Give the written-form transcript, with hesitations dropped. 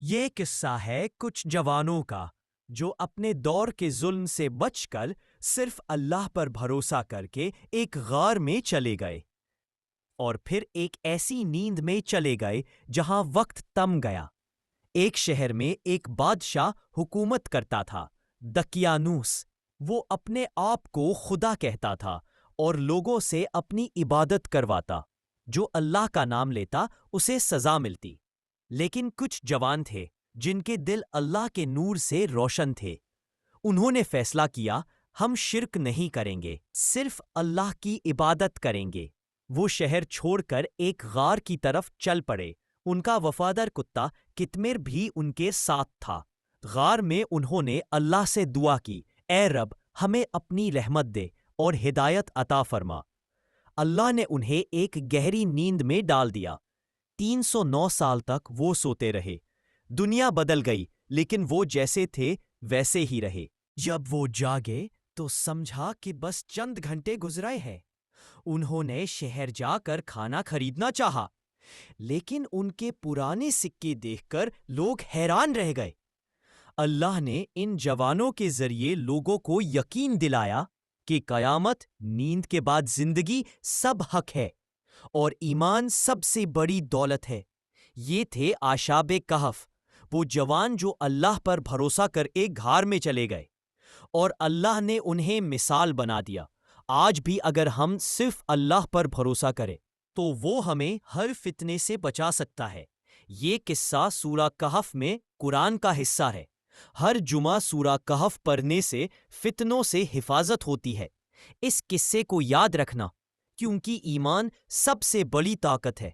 یہ قصہ ہے کچھ جوانوں کا جو اپنے دور کے ظلم سے بچ کر صرف اللہ پر بھروسہ کر کے ایک غار میں چلے گئے اور پھر ایک ایسی نیند میں چلے گئے جہاں وقت تم گیا۔ ایک شہر میں ایک بادشاہ حکومت کرتا تھا، دقیانوس۔ وہ اپنے آپ کو خدا کہتا تھا اور لوگوں سے اپنی عبادت کرواتا۔ جو اللہ کا نام لیتا اسے سزا ملتی۔ لیکن کچھ جوان تھے جن کے دل اللہ کے نور سے روشن تھے۔ انہوں نے فیصلہ کیا، ہم شرک نہیں کریں گے، صرف اللہ کی عبادت کریں گے۔ وہ شہر چھوڑ کر ایک غار کی طرف چل پڑے۔ ان کا وفادار کتا کتمر بھی ان کے ساتھ تھا۔ غار میں انہوں نے اللہ سے دعا کی، اے رب ہمیں اپنی رحمت دے اور ہدایت عطا فرما۔ اللہ نے انہیں ایک گہری نیند میں ڈال دیا۔ 309 سال تک وہ سوتے رہے۔ دنیا بدل گئی لیکن وہ جیسے تھے ویسے ہی رہے۔ جب وہ جاگے تو سمجھا کہ بس چند گھنٹے گزرے ہیں۔ انہوں نے شہر جا کر کھانا خریدنا چاہا، لیکن ان کے پرانے سکے دیکھ کر لوگ حیران رہ گئے۔ اللہ نے ان جوانوں کے ذریعے لوگوں کو یقین دلایا کہ قیامت، نیند کے بعد زندگی سب حق ہے اور ایمان سب سے بڑی دولت ہے۔ یہ تھے اصحاب کہف، وہ جوان جو اللہ پر بھروسہ کر ایک غار میں چلے گئے اور اللہ نے انہیں مثال بنا دیا۔ آج بھی اگر ہم صرف اللہ پر بھروسہ کریں تو وہ ہمیں ہر فتنے سے بچا سکتا ہے۔ یہ قصہ سورہ کہف میں قرآن کا حصہ ہے۔ ہر جمعہ سورہ کہف پڑھنے سے فتنوں سے حفاظت ہوتی ہے۔ اس قصے کو یاد رکھنا کیونکہ ایمان سب سے بڑی طاقت ہے۔